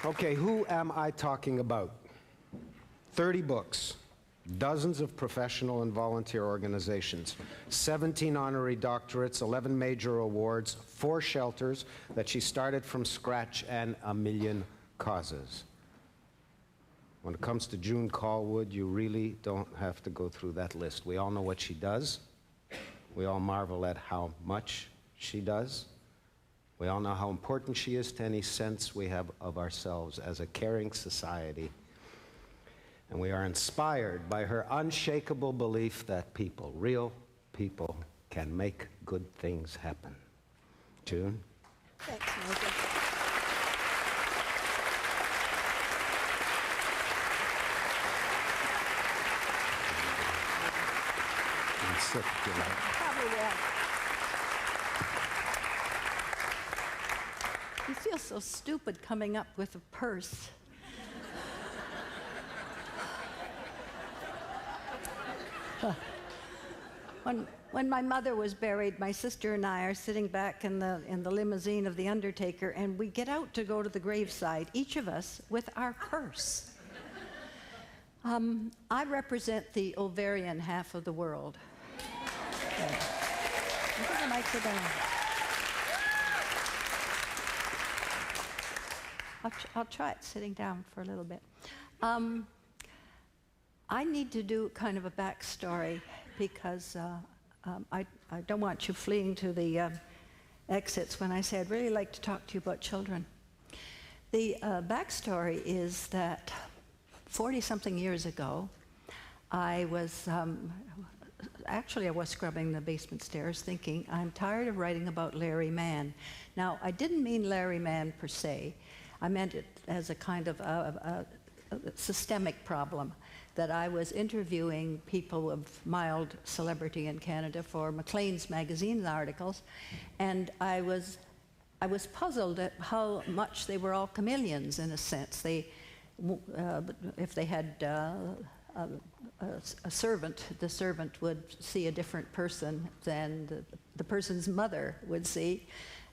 Okay, who am I talking about? 30 books, dozens of professional and volunteer organizations, 17 honorary doctorates, 11 major awards, 4 shelters that she started from scratch, and a million causes. When it comes to June Callwood, you really don't have to go through that list. We all know what she does. We all marvel at how much she does. We all know how important she is to any sense we have of ourselves as a caring society. And we are inspired by her unshakable belief that people, real people, can make good things happen. June? Thanks, Michael. Sit, if you like. Probably will. You feel so stupid coming up with a purse. When my mother was buried, my sister and I are sitting back in the limousine of the undertaker, and we get out to go to the graveside, each of us with our purse. I represent the ovarian half of the world. Okay. I might sit down. I'll try it sitting down for a little bit. I need to do kind of a backstory because I don't want you fleeing to the exits when I say I'd really like to talk to you about children. The backstory is that 40-something years ago, I was scrubbing the basement stairs thinking, I'm tired of writing about Larry Mann. Now, I didn't mean Larry Mann per se. I meant it as a kind of a systemic problem, that I was interviewing people of mild celebrity in Canada for Maclean's magazine articles, and I was puzzled at how much they were all chameleons in a sense. If they had a servant, the servant would see a different person than the person's mother would see,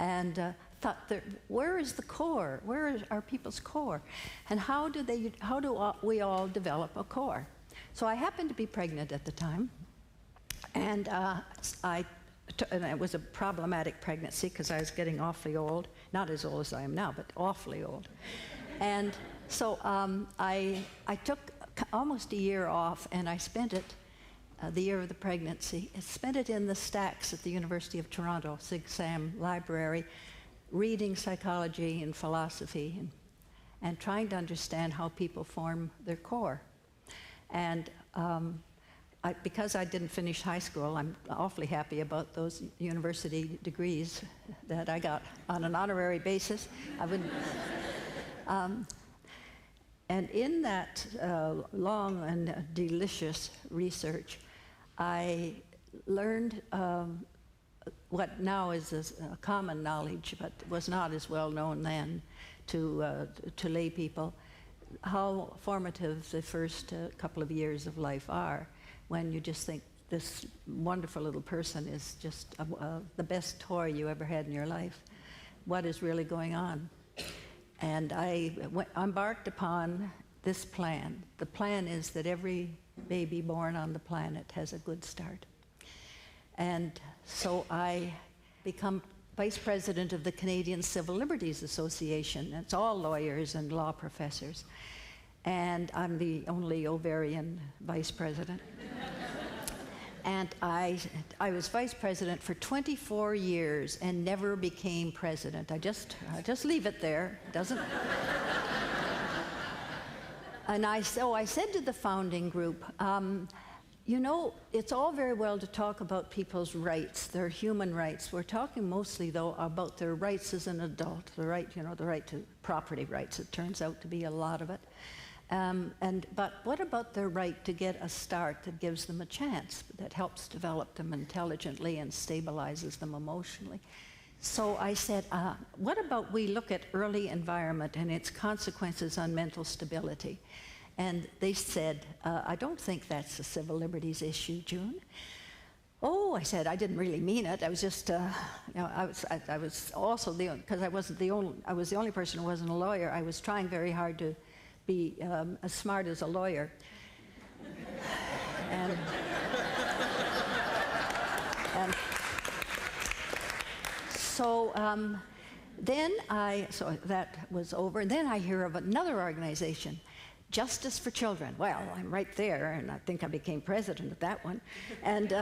and thought, where is the core? Where are people's core? And how do we all develop a core? So I happened to be pregnant at the time, and and it was a problematic pregnancy because I was getting awfully old, not as old as I am now, but awfully old. And so I took almost a year off, and I spent it, the year of the pregnancy, I spent it in the stacks at the University of Toronto, Sig Sam Library, reading psychology and philosophy and trying to understand how people form their core. And because I didn't finish high school, I'm awfully happy about those university degrees that I got on an honorary basis. I wouldn't. And in that long and delicious research, I learned what now is a common knowledge, but was not as well known then to lay people, how formative the first couple of years of life are, when you just think this wonderful little person is just the best toy you ever had in your life. What is really going on? And I embarked upon this plan. The plan is that every baby born on the planet has a good start. And so I become vice president of the Canadian Civil Liberties Association. It's all lawyers and law professors. And I'm the only ovarian vice president. And I was vice president for 24 years and never became president. I just leave it there. Doesn't. And so I said to the founding group, you know, it's all very well to talk about people's rights, their human rights. We're talking mostly, though, about their rights as an adult, the right to property rights. It turns out to be a lot of it. But what about their right to get a start that gives them a chance, that helps develop them intelligently and stabilizes them emotionally? So I said, what about we look at early environment and its consequences on mental stability? And they said, I don't think that's a civil liberties issue, June. Oh, I said, I didn't really mean it. I was just, I was also because I was the only person who wasn't a lawyer. I was trying very hard to be as smart as a lawyer. and so so that was over. And then I hear of another organization, Justice for Children. Well, I'm right there, and I think I became president of that one. And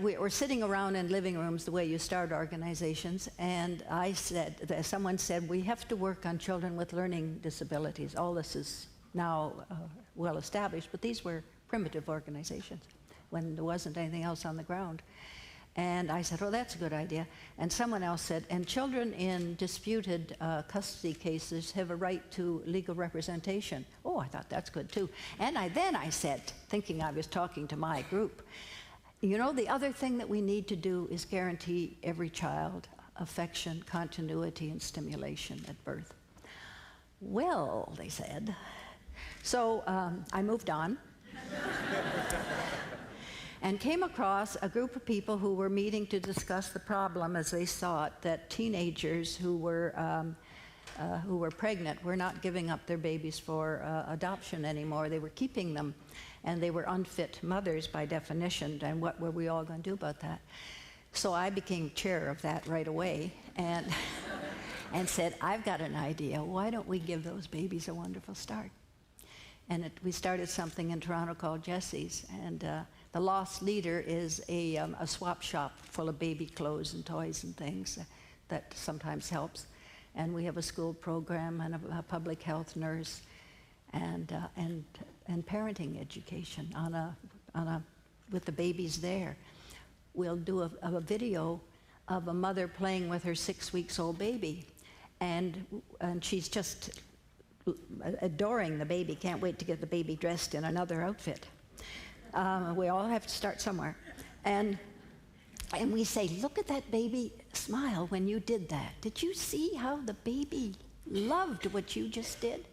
we were sitting around in living rooms the way you start organizations, and someone said, we have to work on children with learning disabilities. All this is now well established, but these were primitive organizations when there wasn't anything else on the ground. And I said, oh, that's a good idea. And someone else said, and children in disputed custody cases have a right to legal representation. Oh, I thought that's good too. And then I said, thinking I was talking to my group, you know, the other thing that we need to do is guarantee every child affection, continuity, and stimulation at birth. Well, they said. So I moved on. And came across a group of people who were meeting to discuss the problem as they saw it, that teenagers who were pregnant were not giving up their babies for adoption anymore. They were keeping them, and they were unfit mothers by definition, and what were we all going to do about that? So I became chair of that right away, and, and said, I've got an idea. Why don't we give those babies a wonderful start? And we started something in Toronto called Jessie's, and the Lost Leader is a swap shop full of baby clothes and toys and things that sometimes helps. And we have a school program and a public health nurse and parenting education with the babies there. We'll do a video of a mother playing with her 6-week-old baby, and she's just adoring the baby, can't wait to get the baby dressed in another outfit. We all have to start somewhere. And we say, look at that baby smile when you did that. Did you see how the baby loved what you just did?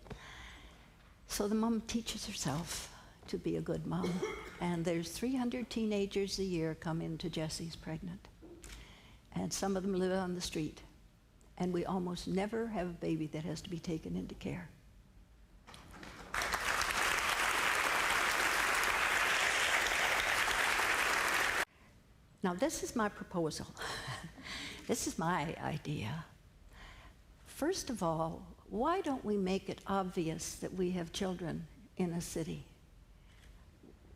So the mom teaches herself to be a good mom. And there's 300 teenagers a year come into Jessie's pregnant. And some of them live on the street. And we almost never have a baby that has to be taken into care. Now, this is my proposal. This is my idea. First of all, why don't we make it obvious that we have children in a city?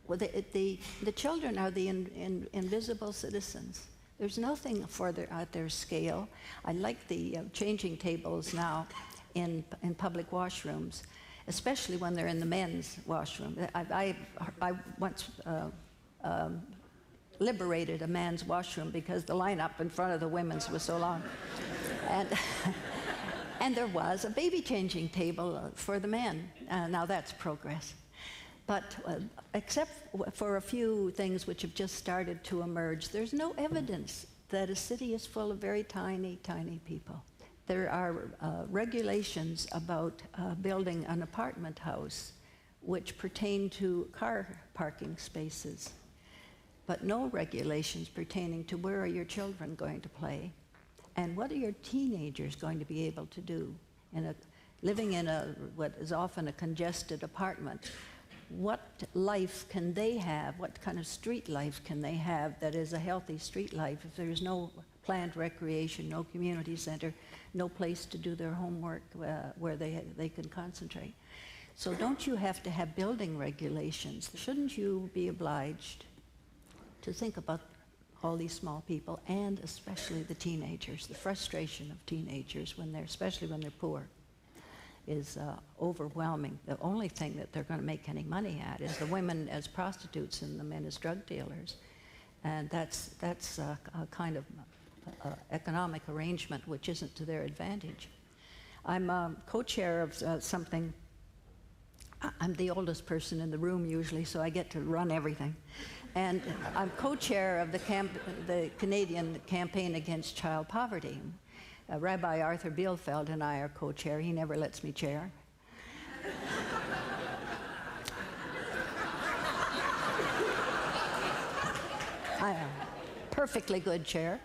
Well, the children are the invisible citizens. There's nothing further at their scale. I like the changing tables now in public washrooms, especially when they're in the men's washroom. I once liberated a man's washroom because the lineup in front of the women's was so long. And there was a baby changing table for the men. Now that's progress. But except for a few things which have just started to emerge, there's no evidence that a city is full of very tiny, tiny people. There are regulations about building an apartment house which pertain to car parking spaces, but no regulations pertaining to where are your children going to play and what are your teenagers going to be able to do living in what is often a congested apartment. What life can they have? What kind of street life can they have that is a healthy street life if there's no planned recreation, no community center, no place to do their homework where they can concentrate? So don't you have to have building regulations? Shouldn't you be obliged to think about all these small people, and especially the teenagers? The frustration of teenagers, especially when they're poor, is overwhelming. The only thing that they're going to make any money at is the women as prostitutes and the men as drug dealers. And that's a kind of economic arrangement which isn't to their advantage. I'm co-chair of something. I'm the oldest person in the room usually, so I get to run everything. And I'm co-chair of the Canadian Campaign Against Child Poverty. Rabbi Arthur Bielefeld and I are co-chair. He never lets me chair. I am. Perfectly good chair.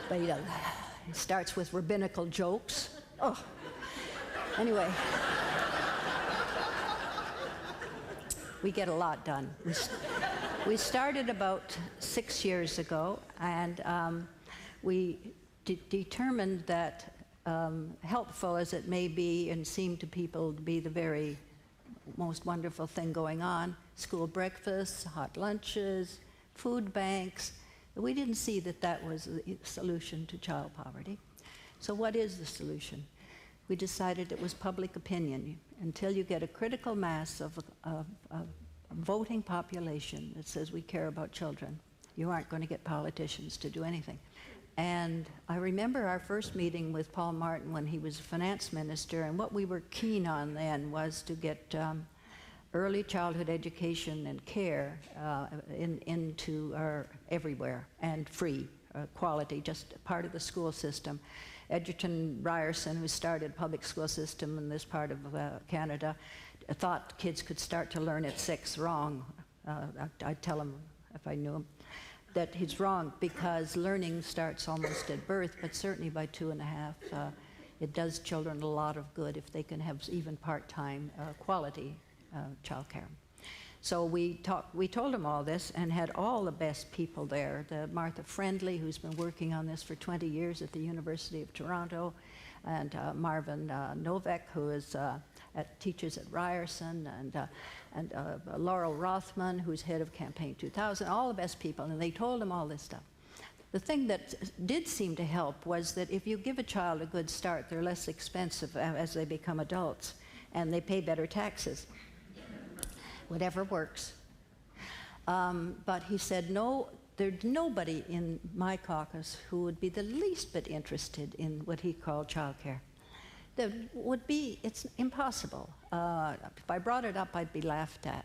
But he starts with rabbinical jokes. Oh. Anyway. We get a lot done. We started about 6 years ago, and we determined that, helpful as it may be and seem to people to be the very most wonderful thing going on, school breakfasts, hot lunches, food banks, we didn't see that that was the solution to child poverty. So what is the solution? We decided it was public opinion. Until you get a critical mass of a voting population that says we care about children, you aren't going to get politicians to do anything. And I remember our first meeting with Paul Martin when he was finance minister, and what we were keen on then was to get early childhood education and care into everywhere, and free, quality, just part of the school system. Edgerton Ryerson, who started public school system in this part of Canada, thought kids could start to learn at 6. Wrong. I'd tell him if I knew him that he's wrong, because learning starts almost at birth, but certainly by 2.5. It does children a lot of good if they can have even part-time quality childcare. So we told him all this and had all the best people there. The Martha Friendly, who's been working on this for 20 years at the University of Toronto, and Marvin Novak, who is teaches at Ryerson, and Laurel Rothman, who's head of Campaign 2000, all the best people, and they told him all this stuff. The thing that did seem to help was that if you give a child a good start, they're less expensive as they become adults, and they pay better taxes. Whatever works. But he said, no, there's nobody in my caucus who would be the least bit interested in what he called childcare. There would be, it's impossible. If I brought it up, I'd be laughed at.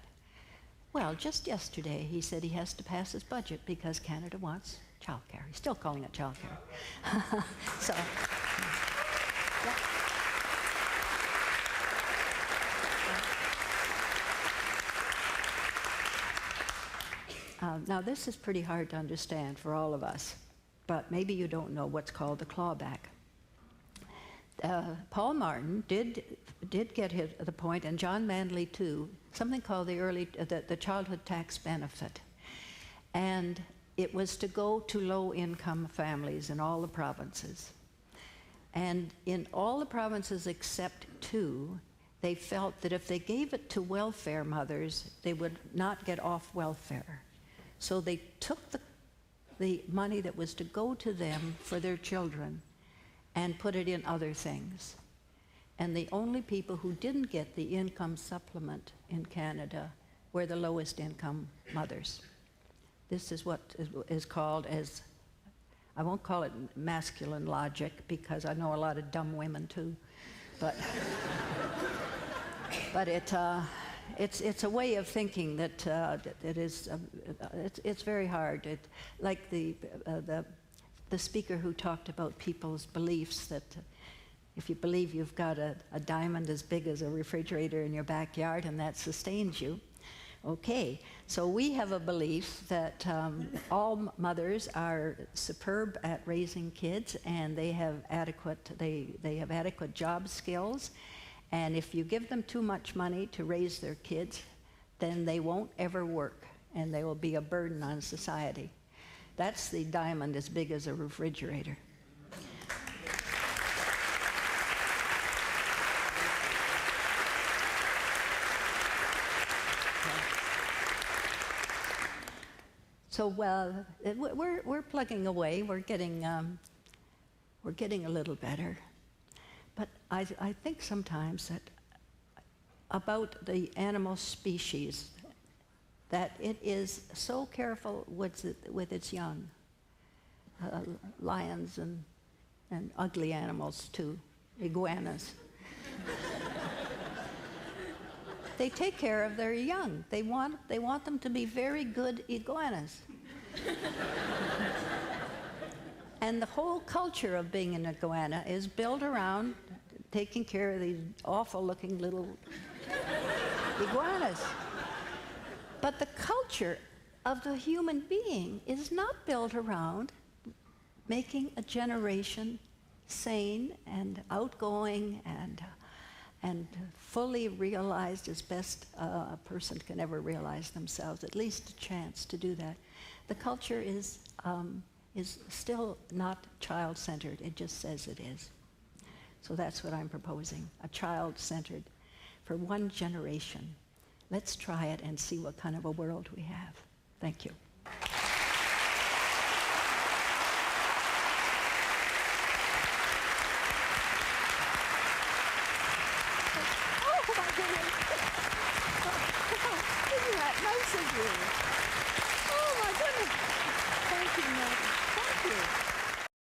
Well, just yesterday, he said he has to pass his budget because Canada wants childcare. He's still calling it childcare. So, yeah. Now, this is pretty hard to understand for all of us, but maybe you don't know what's called the clawback. Paul Martin did get the point, and John Manley too, something called the childhood tax benefit. And it was to go to low-income families in all the provinces. And in all the provinces except 2, they felt that if they gave it to welfare mothers, they would not get off welfare. So they took the money that was to go to them for their children and put it in other things. And the only people who didn't get the income supplement in Canada were the lowest income mothers. This is what is called as, I won't call it masculine logic, because I know a lot of dumb women too, but, but it's a way of thinking that it is, it's very hard. Like the speaker who talked about people's beliefs that if you believe you've got a diamond as big as a refrigerator in your backyard and that sustains you, okay. So we have a belief that all mothers are superb at raising kids, and they have adequate job skills. And if you give them too much money to raise their kids, then they won't ever work, and they will be a burden on society. That's the diamond as big as a refrigerator. So we're plugging away. We're getting a little better. But I think sometimes that about the animal species, that it is so careful with its young. Lions and ugly animals too, iguanas. They take care of their young. They want them to be very good iguanas. And the whole culture of being an iguana is built around taking care of these awful-looking little iguanas. But the culture of the human being is not built around making a generation sane and outgoing and fully realized as best a person can ever realize themselves, at least a chance to do that. The culture is still not child-centered. It just says it is. So that's what I'm proposing, a child-centered for one generation. Let's try it and see what kind of a world we have. Thank you. Oh, my goodness. Isn't that nice of you? Oh, my goodness. Thank you, Mother. Thank you.